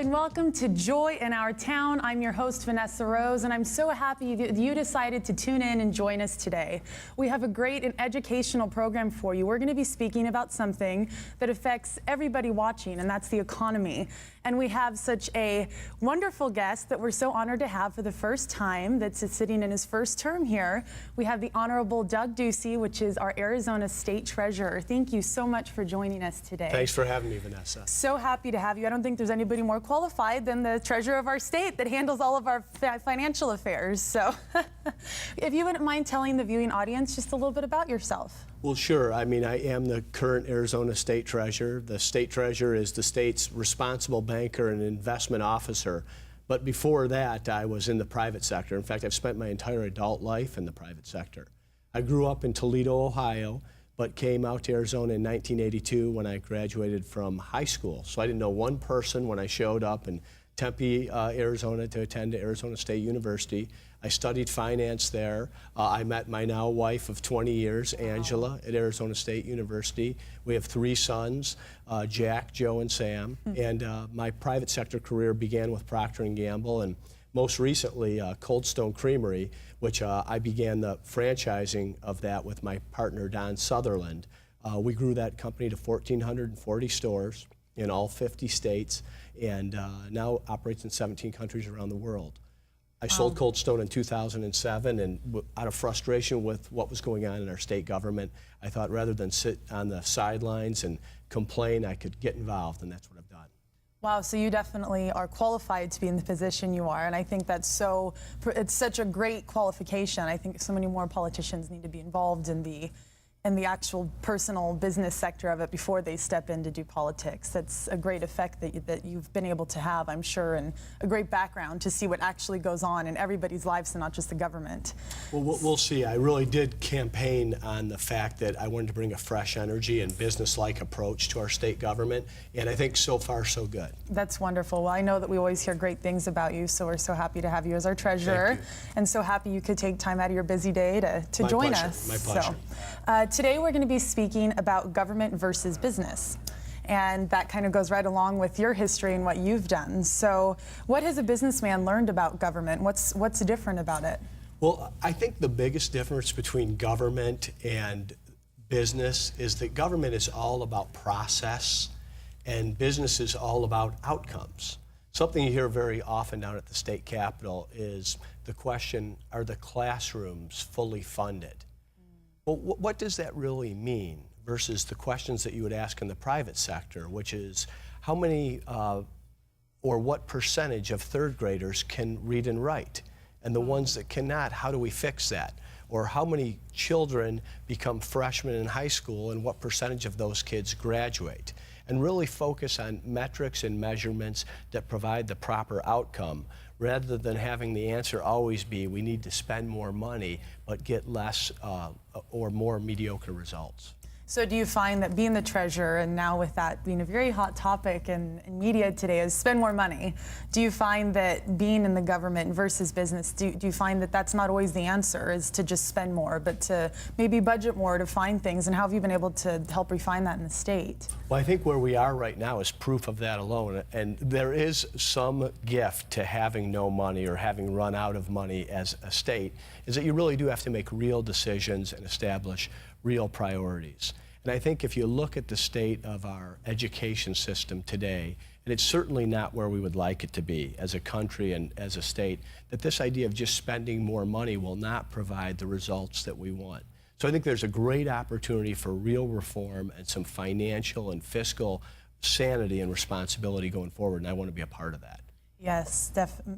and welcome to Joy in Our Town. I'm your host, Vanessa Rose, and I'm so happy that you decided to tune in and join us today. We have a great and educational program for you. We're going to be speaking about something that affects everybody watching, and that's the economy. And we have such a wonderful guest that we're so honored to have for the first time that's sitting in his first term here. We have the Honorable Doug Ducey, which is our Arizona State Treasurer. Thank you so much for joining us today. Thanks for having me, Vanessa. So happy to have you. I don't think there's anybody more qualified than the treasurer of our state that handles all of our financial affairs. So if you wouldn't mind telling the viewing audience just a little bit about yourself. Well, sure. I mean, I am the current Arizona State Treasurer. The State Treasurer is the state's responsible banker and investment officer. But before that, I was in the private sector. In fact, I've spent my entire adult life in the private sector. I grew up in Toledo, Ohio, but came out to Arizona in 1982 when I graduated from high school. So I didn't know one person when I showed up in Tempe, Arizona to attend Arizona State University. I studied finance there. I met my now wife of 20 years, Angela, at Arizona State University. We have 3 sons, Jack, Joe, and Sam. And my private sector career began with Procter & Gamble, and most recently Cold Stone Creamery, which I began the franchising of that with my partner, Don Sutherland. We grew that company to 1,440 stores in all 50 states, and now operates in 17 countries around the world. I sold Cold Stone in 2007, and out of frustration with what was going on in our state government, I thought rather than sit on the sidelines and complain, I could get involved, and that's what I've done. Wow, so you definitely are qualified to be in the position you are, and I think that's it's such a great qualification. I think so many more politicians need to be involved in the actual personal business sector of it before they step in to do politics. That's a great effect that you've been able to have, I'm sure, and a great background to see what actually goes on in everybody's lives and not just the government. Well, we'll see. I really did campaign on the fact that I wanted to bring a fresh energy and business-like approach to our state government, and I think so far so good. That's wonderful. Well, I know that we always hear great things about you, so we're so happy to have you as our treasurer, and so happy you could take time out of your busy day to join us. My pleasure. So, today we're going to be speaking about government versus business. And that kind of goes right along with your history and what you've done. So what has a businessman learned about government? What's different about it? Well, I think the biggest difference between government and business is that government is all about process and business is all about outcomes. Something you hear very often down at the state capitol is the question, are the classrooms fully funded? Well, what does that really mean versus the questions that you would ask in the private sector, which is how many or what percentage of third graders can read and write? And the ones that cannot, how do we fix that? Or how many children become freshmen in high school and what percentage of those kids graduate? And really focus on metrics and measurements that provide the proper outcome, rather than having the answer always be we need to spend more money but get less or more mediocre results. So do you find that being the treasurer, and now with that being a very hot topic in media today, is spend more money, do you find that being in the government versus business, do you find that that's not always the answer, is to just spend more, but to maybe budget more to find things? And how have you been able to help refine that in the state? Well, I think where we are right now is proof of that alone. And there is some gift to having no money or having run out of money as a state, is that you really do have to make real decisions and establish real priorities. And I think if you look at the state of our education system today, and it's certainly not where we would like it to be as a country and as a state, that this idea of just spending more money will not provide the results that we want. So I think there's a great opportunity for real reform and some financial and fiscal sanity and responsibility going forward, and I want to be a part of that. Yes,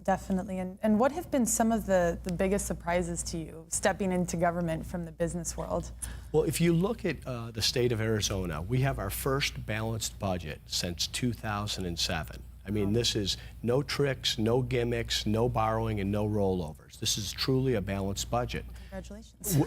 definitely. And what have been some of the biggest surprises to you stepping into government from the business world? Well, if you look at the state of Arizona, we have our first balanced budget since 2007. I mean, this is no tricks, no gimmicks, no borrowing, and no rollovers. This is truly a balanced budget. Congratulations.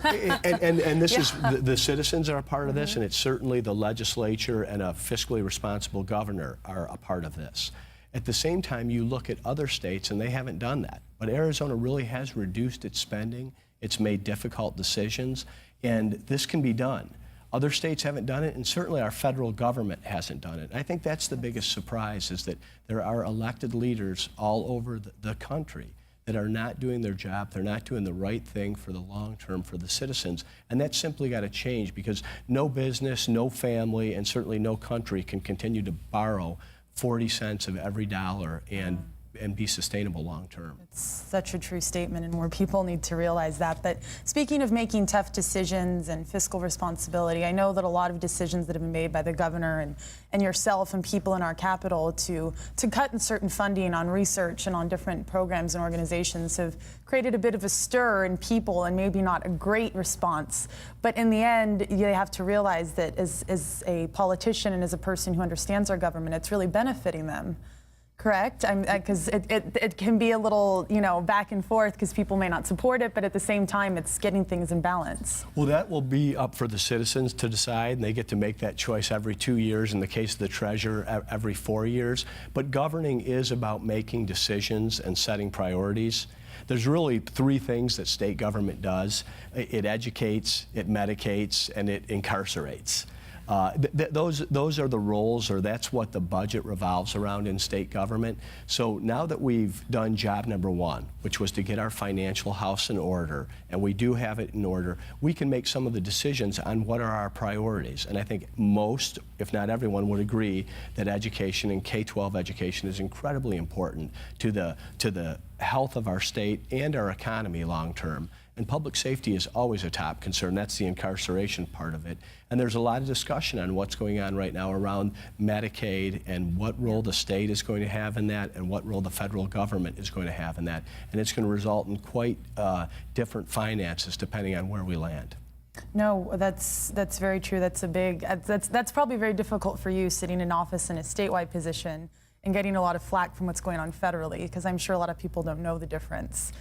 And this is, the citizens are a part of this, and it's certainly the legislature and a fiscally responsible governor are a part of this. At the same time, you look at other states, and they haven't done that. But Arizona really has reduced its spending. It's made difficult decisions, and this can be done. Other states haven't done it, and certainly our federal government hasn't done it. I think that's the biggest surprise, is that there are elected leaders all over the country that are not doing their job. They're not doing the right thing for the long term for the citizens. And that's simply got to change, because no business, no family, and certainly no country can continue to borrow 40 cents of every dollar and be sustainable long term. It's such a true statement, and more people need to realize that. But speaking of making tough decisions and fiscal responsibility, I know that a lot of decisions that have been made by the governor and yourself and people in our capital to cut in certain funding on research and on different programs and organizations have created a bit of a stir in people, and maybe not a great response. But in the end, you have to realize that as a politician and as a person who understands our government, it's really benefiting them. Correct? Because it can be a little, back and forth, because people may not support it, but at the same time, it's getting things in balance. Well, that will be up for the citizens to decide, and they get to make that choice every 2 years. In the case of the treasurer, every 4 years. But governing is about making decisions and setting priorities. There's really 3 things that state government does. It educates, it medicates, and it incarcerates. Those are the roles, or that's what the budget revolves around in state government. So now that we've done job number 1, which was to get our financial house in order, and we do have it in order, we can make some of the decisions on what are our priorities. And I think most, if not everyone, would agree that education and K-12 education is incredibly important to the health of our state and our economy long term. And public safety is always a top concern. That's the incarceration part of it. And there's a lot of discussion on what's going on right now around Medicaid and what role the state is going to have in that, and what role the federal government is going to have in that. And it's going to result in quite different finances depending on where we land. No, that's very true. That's probably very difficult for you, sitting in office in a statewide position and getting a lot of flack from what's going on federally, because I'm sure a lot of people don't know the difference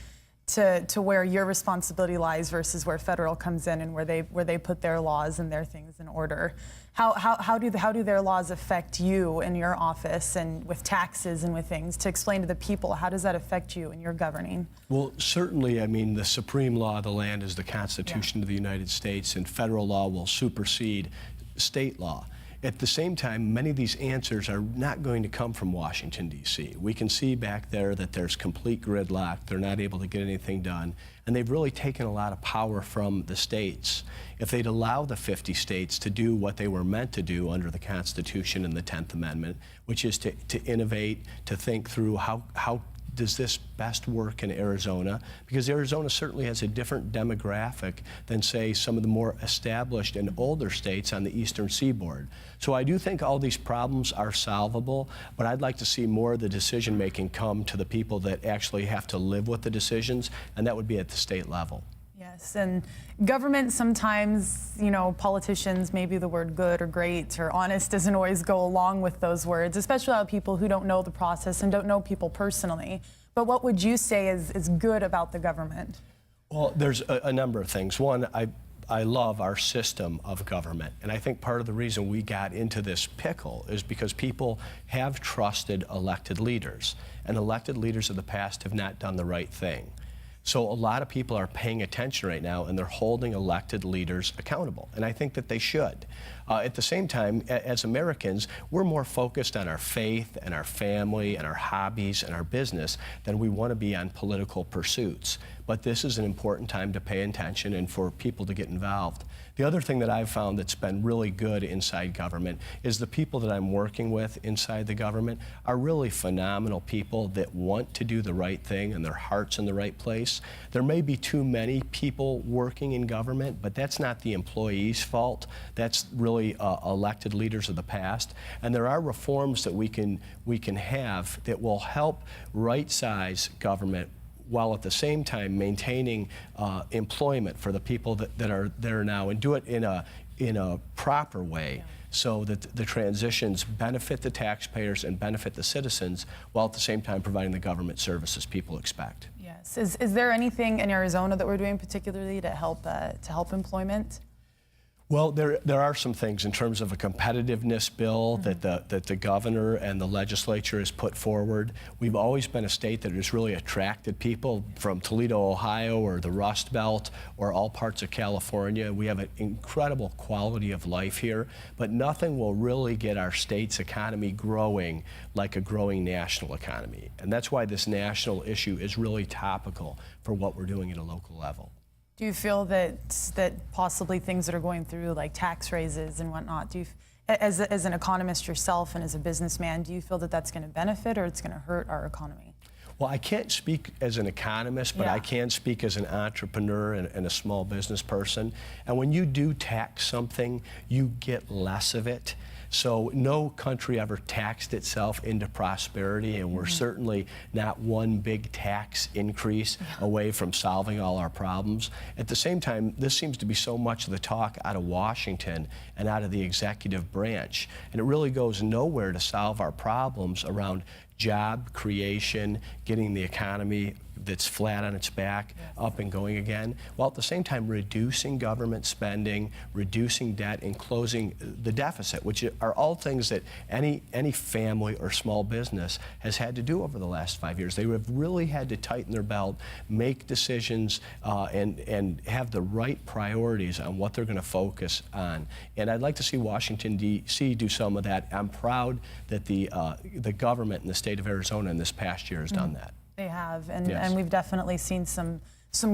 to where your responsibility lies versus where federal comes in, and where they put their laws and their things in order. How do their laws affect you in your office, and with taxes and with things? To explain to the people, how does that affect you in your governing? Well, certainly, I mean, the supreme law of the land is the Constitution of the United States, and federal law will supersede state law. At the same time, many of these answers are not going to come from Washington, D.C. We can see back there that there's complete gridlock. They're not able to get anything done. And they've really taken a lot of power from the states. If they'd allow the 50 states to do what they were meant to do under the Constitution and the 10th Amendment, which is to innovate, to think through how does this best work in Arizona? Because Arizona certainly has a different demographic than, say, some of the more established and older states on the eastern seaboard. So I do think all these problems are solvable, but I'd like to see more of the decision-making come to the people that actually have to live with the decisions, and that would be at the state level. Yes, and government sometimes, politicians, maybe the word good or great or honest doesn't always go along with those words, especially out of people who don't know the process and don't know people personally. But what would you say is good about the government? Well, there's a number of things. One, I love our system of government, and I think part of the reason we got into this pickle is because people have trusted elected leaders, and elected leaders of the past have not done the right thing. So a lot of people are paying attention right now, and they're holding elected leaders accountable, and I think that they should. At the same time, as Americans, we're more focused on our faith and our family and our hobbies and our business than we want to be on political pursuits. But this is an important time to pay attention and for people to get involved. The other thing that I've found that's been really good inside government is the people that I'm working with inside the government are really phenomenal people that want to do the right thing and their heart's in the right place. There may be too many people working in government, but that's not the employee's fault. That's really elected leaders of the past. And there are reforms that we can have that will help right-size government, while at the same time maintaining employment for the people that are there now, and do it in a proper way, so that the transitions benefit the taxpayers and benefit the citizens, while at the same time providing the government services people expect. Yes. Is there anything in Arizona that we're doing particularly to help employment? Well, there are some things in terms of a competitiveness bill that the governor and the legislature has put forward. We've always been a state that has really attracted people from Toledo, Ohio, or the Rust Belt, or all parts of California. We have an incredible quality of life here, but nothing will really get our state's economy growing like a growing national economy. And that's why this national issue is really topical for what we're doing at a local level. Do you feel that possibly things that are going through, like tax raises and whatnot, as an economist yourself and as a businessman, do you feel that that's going to benefit or it's going to hurt our economy? Well, I can't speak as an economist, but I can speak as an entrepreneur and a small business person. And when you do tax something, you get less of it. So no country ever taxed itself into prosperity, and we're certainly not one big tax increase away from solving all our problems. At the same time, this seems to be so much of the talk out of Washington and out of the executive branch, and it really goes nowhere to solve our problems around job creation, getting the economy that's flat on its back up and going again, while at the same time reducing government spending, reducing debt, and closing the deficit, which are all things that any family or small business has had to do over the last 5 years. They have really had to tighten their belt, make decisions, and have the right priorities on what they're going to focus on. And I'd like to see Washington, D.C. do some of that. I'm proud that the government in the state of Arizona in this past year has done that. They have, and we've definitely seen some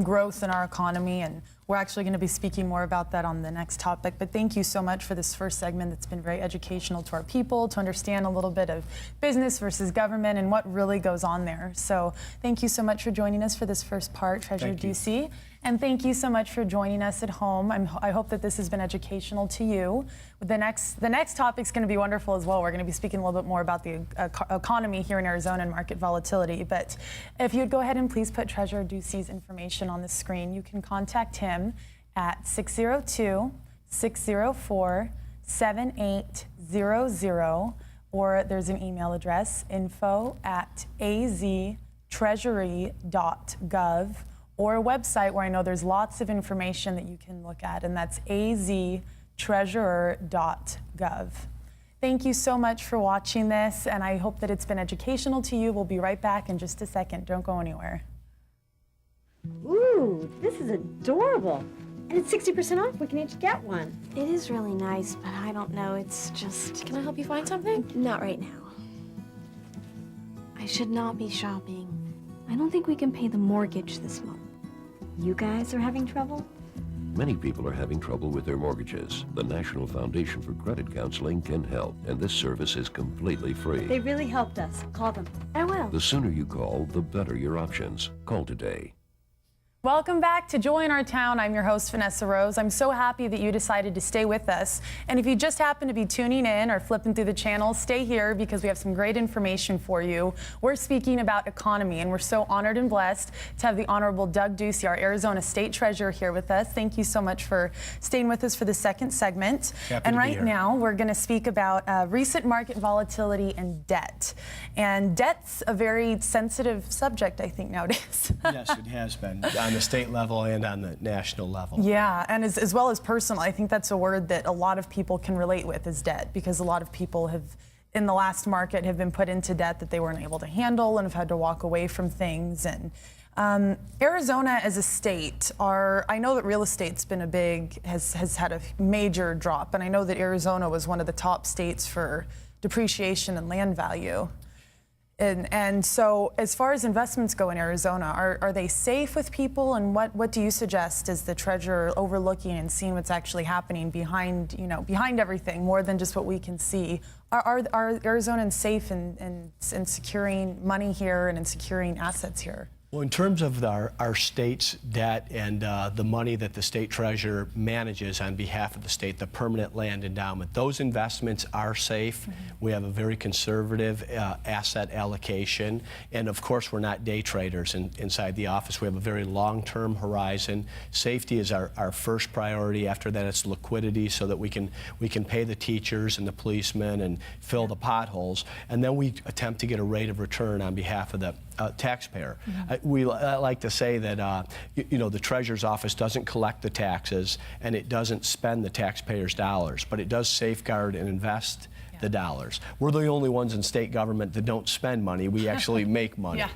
growth in our economy, and we're actually going to be speaking more about that on the next topic. But thank you so much for this first segment that's been very educational to our people, to understand a little bit of business versus government and what really goes on there. So thank you so much for joining us for this first part, Treasurer Ducey. And thank you so much for joining us at home. I hope that this has been educational to you. The next topic is going to be wonderful as well. We're going to be speaking a little bit more about the economy here in Arizona and market volatility. But if you'd go ahead and please put Treasurer Ducey's information on the screen, you can contact him at 602-604-7800, or there's an email address, info@aztreasury.gov, or a website where I know there's lots of information that you can look at, and that's aztreasurer.gov. Thank you so much for watching this, and I hope that it's been educational to you. We'll be right back in just a second. Don't go anywhere. Ooh, this is adorable. And it's 60% off. We can each get one. It is really nice, but I don't know. It's just... Can I help you find something? Not right now. I should not be shopping. I don't think we can pay the mortgage this month. You guys are having trouble? Many people are having trouble with their mortgages. The National Foundation for Credit Counseling can help, and this service is completely free. They really helped us. Call them. I will. The sooner you call, the better your options. Call today. Welcome back to Joy in Our Town. I'm your host, Vanessa Rose. I'm so happy that you decided to stay with us. And if you just happen to be tuning in or flipping through the channel, stay here because we have some great information for you. We're speaking about economy, and we're so honored and blessed to have the Honorable Doug Ducey, our Arizona State Treasurer, here with us. Thank you so much for staying with us for the second segment. Happy to be here. Now we're going to speak about recent market volatility and debt. And debt's a very sensitive subject, I think, nowadays. Yes, it has been. On the state level and on the national level. Yeah, and as well as personal. I think that's a word that a lot of people can relate with, is debt, because a lot of people have, in the last market, have been put into debt that they weren't able to handle and have had to walk away from things. And Arizona as a state, I know that real estate's been has had a major drop, and I know that Arizona was one of the top states for depreciation and land value. And so as far as investments go in Arizona, are they safe with people, and what do you suggest as the treasurer overlooking and seeing what's actually happening behind everything, more than just what we can see? Are Arizonans safe in securing money here and in securing assets here? Well, in terms of our state's debt and the money that the state treasurer manages on behalf of the state, the permanent land endowment, those investments are safe. Mm-hmm. We have a very conservative asset allocation. And of course, we're not day traders inside the office. We have a very long-term horizon. Safety is our first priority. After that, it's liquidity, so that we can pay the teachers and the policemen and fill the potholes. And then we attempt to get a rate of return on behalf of the taxpayer. Mm-hmm. we like to say that the Treasurer's Office doesn't collect the taxes and it doesn't spend the taxpayers' dollars, but it does safeguard and invest the dollars. We're the only ones in state government that don't spend money. We actually make money. Yeah.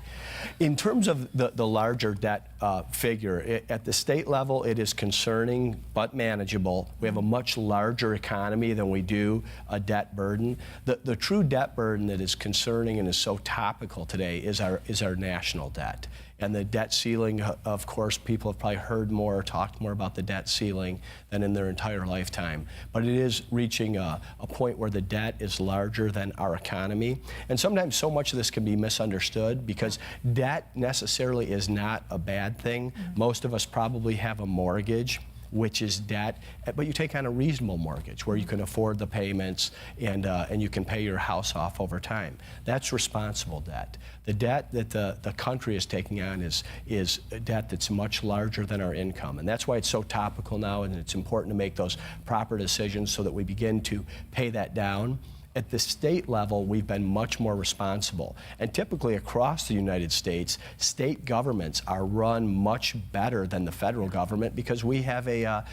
In terms of the larger debt figure, at the state level, it is concerning but manageable. We have a much larger economy than we do a debt burden. The true debt burden that is concerning and is so topical today is our national debt. And the debt ceiling, of course, people have probably heard more or talked more about the debt ceiling than in their entire lifetime. But it is reaching a point where the debt is larger than our economy. And sometimes so much of this can be misunderstood because debt necessarily is not a bad thing. Most of us probably have a mortgage, which is debt, but you take on a reasonable mortgage where you can afford the payments and you can pay your house off over time. That's responsible debt. The debt that the country is taking on is a debt that's much larger than our income, and that's why it's so topical now, and it's important to make those proper decisions so that we begin to pay that down. At the state level, we've been much more responsible. And typically across the United States, state governments are run much better than the federal government because we have a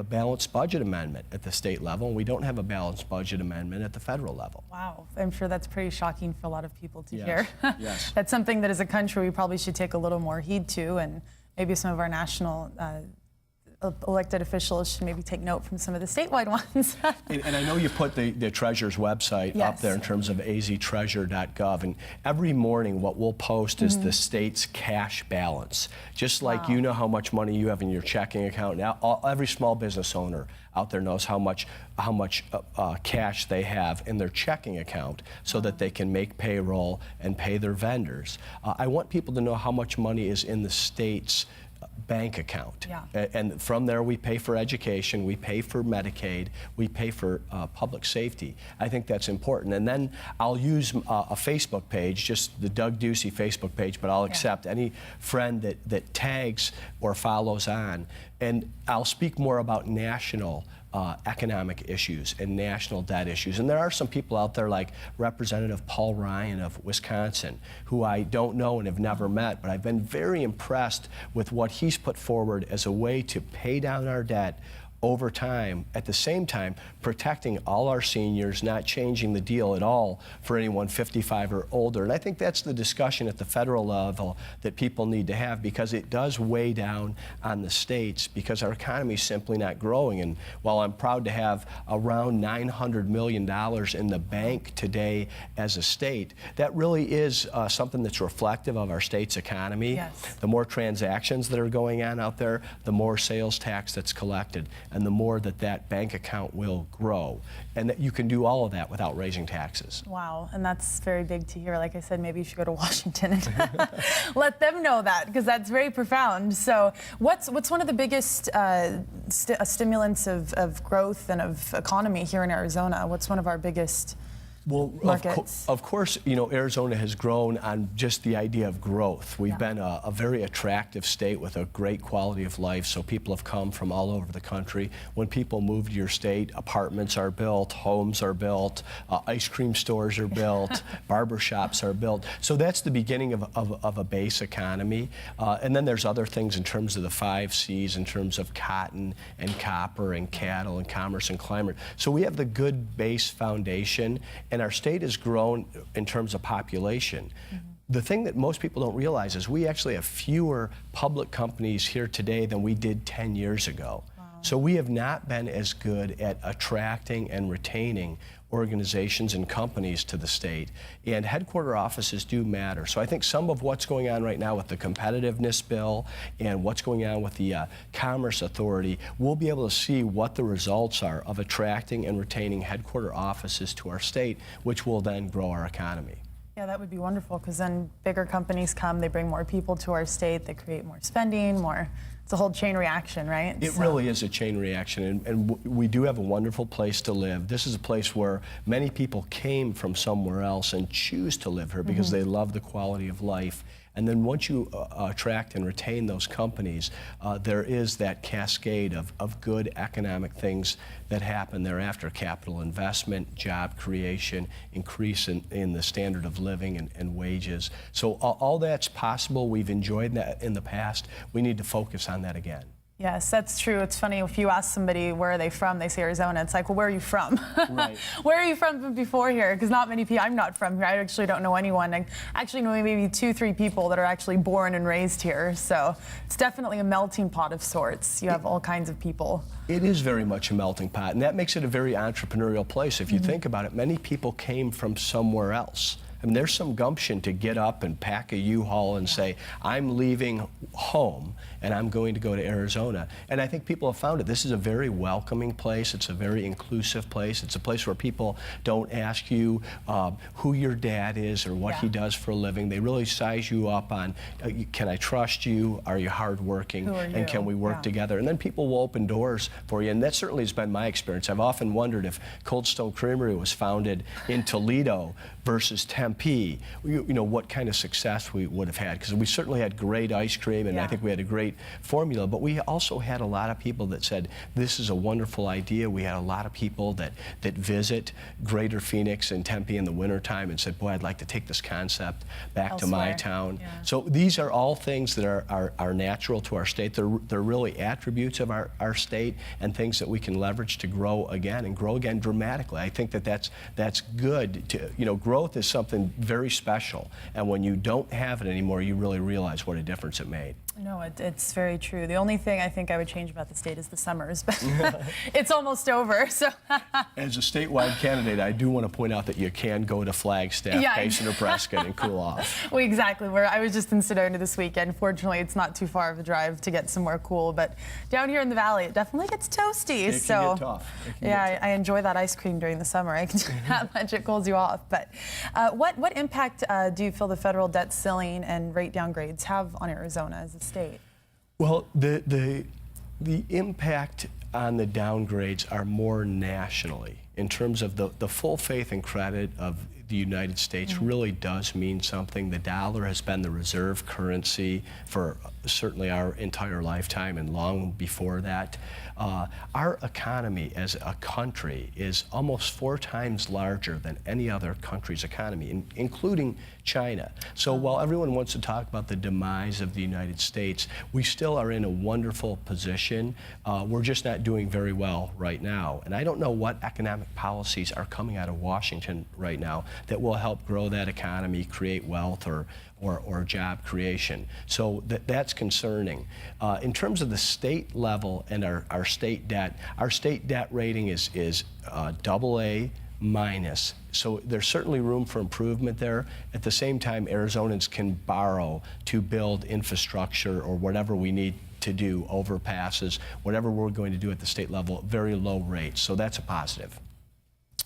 balanced budget amendment at the state level, and we don't have a balanced budget amendment at the federal level. Wow, I'm sure that's pretty shocking for a lot of people to Yes. hear. Yes. That's something that as a country we probably should take a little more heed to, and maybe some of our national elected officials should maybe take note from some of the statewide ones. And I know you put the Treasurer's website up Yes. there in terms of aztreasure.gov, and every morning what we'll post is the state's cash balance. Just like you know how much money you have in your checking account. Now, every small business owner out there knows how much cash they have in their checking account so that they can make payroll and pay their vendors. I want people to know how much money is in the state's bank account. Yeah. And from there we pay for education, we pay for Medicaid, we pay for public safety. I think that's important. And then I'll use a Facebook page, just the Doug Ducey Facebook page, but I'll accept any friend that tags or follows on. And I'll speak more about national economic issues and national debt issues. And there are some people out there like Representative Paul Ryan of Wisconsin, who I don't know and have never met, but I've been very impressed with what he's put forward as a way to pay down our debt over time, at the same time protecting all our seniors, not changing the deal at all for anyone 55 or older. And I think that's the discussion at the federal level that people need to have, because it does weigh down on the states because our economy is simply not growing. And while I'm proud to have around $900 million in the bank today as a state, that really is something that's reflective of our state's economy. Yes. The more transactions that are going on out there, the more sales tax that's collected, and the more that bank account will grow. And that you can do all of that without raising taxes. Wow, and that's very big to hear. Like I said, maybe you should go to Washington and let them know that, because that's very profound. So what's one of the biggest stimulants of growth and of economy here in Arizona? What's one of our biggest markets? Of course, Arizona has grown on just the idea of growth. We've been a very attractive state with a great quality of life, so people have come from all over the country. When people move to your state, apartments are built, homes are built, ice cream stores are built, barbershops are built. So that's the beginning of a base economy. And then there's other things in terms of the 5 C's, in terms of cotton and copper and cattle and commerce and climate. So we have the good base foundation, and our state has grown in terms of population. The thing that most people don't realize is we actually have fewer public companies here today than we did 10 years ago. So we have not been as good at attracting and retaining organizations and companies to the state, and headquarter offices do matter. So I think some of what's going on right now with the competitiveness bill and what's going on with the Commerce Authority, we'll be able to see what the results are of attracting and retaining headquarter offices to our state, which will then grow our economy. Yeah, that would be wonderful, because then bigger companies come, they bring more people to our state, they create more spending, more it's a whole chain reaction, right? It really is a chain reaction, and we do have a wonderful place to live. This is a place where many people came from somewhere else and choose to live here because they love the quality of life. And then once you attract and retain those companies, there is that cascade of good economic things that happen thereafter: capital investment, job creation, increase in the standard of living and wages. So all that's possible. We've enjoyed that in the past. We need to focus on that again. Yes, that's true. It's funny, if you ask somebody where are they from, they say Arizona. It's like, well, where are you from? Right. Where are you from before here? Because not many people, I'm not from here. I actually don't know anyone. I actually know maybe 2-3 people that are actually born and raised here. So it's definitely a melting pot of sorts. You have all kinds of people. It is very much a melting pot, and that makes it a very entrepreneurial place. If you think about it, many people came from somewhere else. I mean, there's some gumption to get up and pack a U-Haul and say, I'm leaving home and I'm going to go to Arizona. And I think people have found it. This is a very welcoming place. It's a very inclusive place. It's a place where people don't ask you who your dad is or what he does for a living. They really size you up on, can I trust you? Are you hardworking? Who are you? And can we work together? And then people will open doors for you. And that certainly has been my experience. I've often wondered if Cold Stone Creamery was founded in Toledo versus Tempe, you know, what kind of success we would have had. Because we certainly had great ice cream, and I think we had a great formula, but we also had a lot of people that said, this is a wonderful idea. We had a lot of people that visit Greater Phoenix and Tempe in the wintertime and said, boy, I'd like to take this concept back to my town. So these are all things that are natural to our state. They're really attributes of our state and things that we can leverage to grow again, and grow again dramatically. I think that's good. You know, growth is something very special, and when you don't have it anymore, you really realize what a difference it made. No, it's very true. The only thing I think I would change about the state is the summers, but it's almost over. So, as a statewide candidate, I do want to point out that you can go to Flagstaff, Payson, or Prescott and cool off. Well, exactly. I was just in Sedona this weekend. Fortunately, it's not too far of a drive to get somewhere cool, but down here in the valley, it definitely gets toasty. It can get tough. I enjoy that ice cream during the summer. I can do that much. It cools you off. But what impact do you feel the federal debt ceiling and rate downgrades have on Arizona as a state? Well, the impact on the downgrades are more nationally. In terms of the full faith and credit of the United States really does mean something. The dollar has been the reserve currency for certainly our entire lifetime and long before that. Our economy as a country is almost 4 times larger than any other country's economy, including China. So while everyone wants to talk about the demise of the United States, we still are in a wonderful position. We're just not doing very well right now. And I don't know what economic policies are coming out of Washington right now that will help grow that economy, create wealth, or job creation. So that's concerning. In terms of the state level and our state debt rating is AA-. So there's certainly room for improvement there. At the same time, Arizonans can borrow to build infrastructure or whatever we need to do, overpasses, whatever we're going to do at the state level, very low rates. So that's a positive.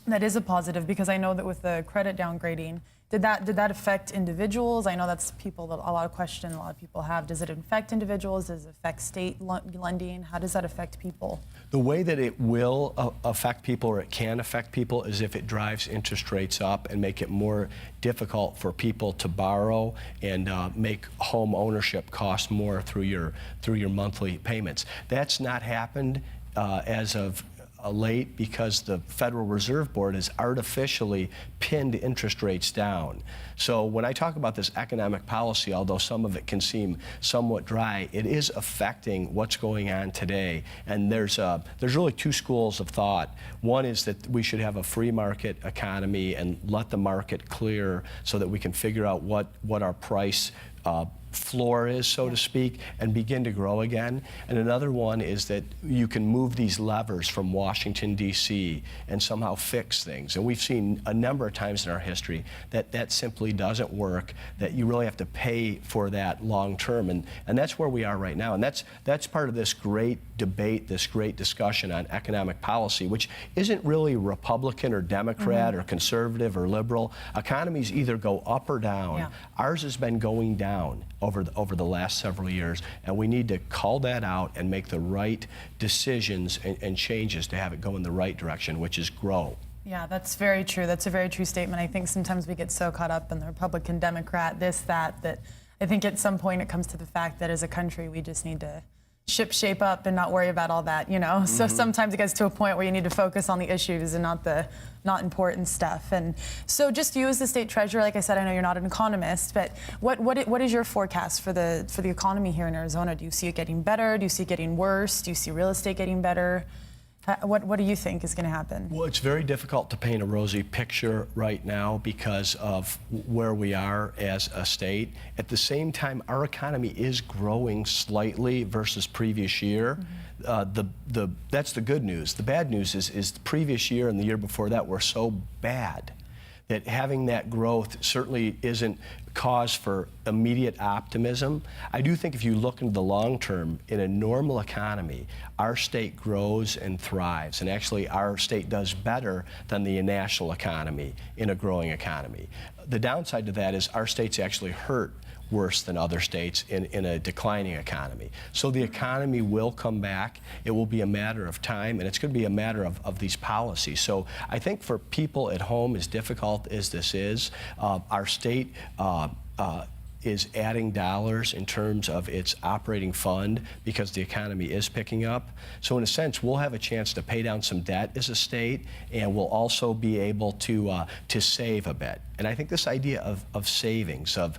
That is a positive, because I know that with the credit downgrading, did that affect individuals? I know that's people that a lot of people have. Does it affect individuals? Does it affect state lending? How does that affect people? The way that it will affect people, or it can affect people, is if it drives interest rates up and make it more difficult for people to borrow and make home ownership cost more through your monthly payments. That's not happened as of late, because the Federal Reserve Board has artificially pinned interest rates down. So when I talk about this economic policy, although some of it can seem somewhat dry, it is affecting what's going on today. And there's really 2 schools of thought. One is that we should have a free market economy and let the market clear so that we can figure out what our price floor is, so to speak, and begin to grow again. And another one is that you can move these levers from Washington, D.C. and somehow fix things. And we've seen a number of times in our history that simply doesn't work, that you really have to pay for that long term. And that's where we are right now. And that's part of this great debate, this great discussion on economic policy, which isn't really Republican or Democrat or conservative or liberal. Economies either go up or down. Ours has been going down down over the last several years, and we need to call that out and make the right decisions and changes to have it go in the right direction, which is grow. Yeah, that's very true. That's a very true statement. I think sometimes we get so caught up in the Republican, Democrat, this, that I think at some point it comes to the fact that as a country we just need to shape up and not worry about all that, you know? So sometimes it gets to a point where you need to focus on the issues and not important stuff. And so just you as the state treasurer, like I said, I know you're not an economist, but what is your forecast for the economy here in Arizona? Do you see it getting better? Do you see it getting worse? Do you see real estate getting better? What do you think is going to happen? Well, it's very difficult to paint a rosy picture right now because of where we are as a state. At the same time, our economy is growing slightly versus previous year. That's the good news. The bad news is the previous year and the year before that were so bad that having that growth certainly isn't cause for immediate optimism. I do think if you look into the long term, in a normal economy, our state grows and thrives, and actually our state does better than the national economy in a growing economy. The downside to that is our state's actually hurt worse than other states in a declining economy. So the economy will come back. It will be a matter of time, and it's going to be a matter of these policies. So I think for people at home, as difficult as this is, our state is adding dollars in terms of its operating fund because the economy is picking up. So in a sense, we'll have a chance to pay down some debt as a state, and we'll also be able to save a bit. And I think this idea of savings, of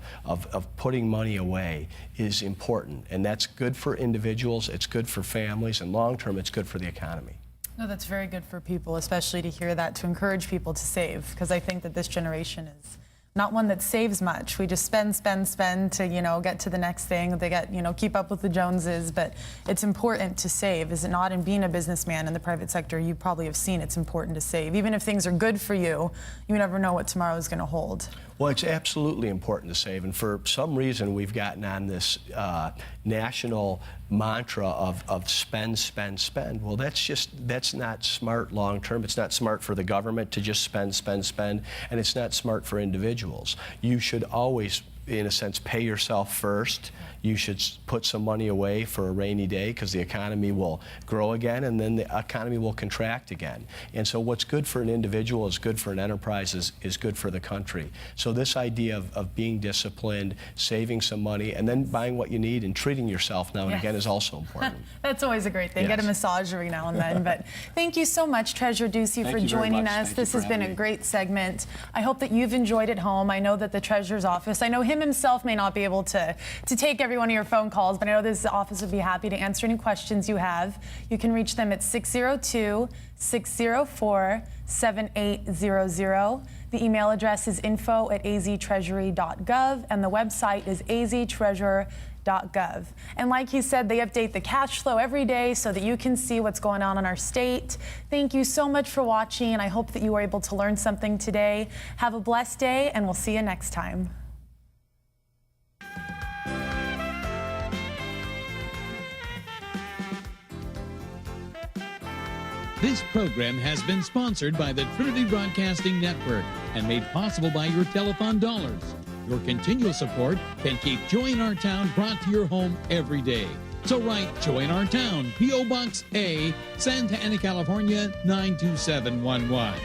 putting money away is important, and that's good for individuals, it's good for families, and long term, it's good for the economy. No, that's very good for people, especially to hear that, to encourage people to save, because I think that this generation is not one that saves much. We just spend to, you know, get to the next thing. They get, you know, keep up with the Joneses, but it's important to save, is it not? And being a businessman in the private sector, you probably have seen it's important to save. Even if things are good for you, you never know what tomorrow is going to hold. Well, it's absolutely important to save, and for some reason we've gotten on this national mantra of spend, spend, spend. Well, that's not smart long term. It's not smart for the government to just spend, spend, spend, and it's not smart for individuals. You should always, in a sense, pay yourself first. You should put some money away for a rainy day because the economy will grow again and then the economy will contract again. And so what's good for an individual is good for an enterprise, is good for the country. So this idea of being disciplined, saving some money, and then buying what you need and treating yourself now and again is also important. That's always a great thing. Yes. Get a massage every now and then. But thank you so much, Treasurer Ducey, for joining us. This has been a great segment. I hope that you've enjoyed it home. I know that the Treasurer's office, I know him himself may not be able to take every one of your phone calls, but I know this office would be happy to answer any questions you have. You can reach them at 602-604-7800. The email address is info@aztreasury.gov, and the website is aztreasurer.gov. And like he said, they update the cash flow every day so that you can see what's going on in our state. Thank you so much for watching, and I hope that you were able to learn something today. Have a blessed day, and we'll see you next time. This program has been sponsored by the Trinity Broadcasting Network and made possible by your telethon dollars. Your continual support can keep Joy in Our Town brought to your home every day. So write Joy in Our Town, P.O. Box A, Santa Ana, California, 92711.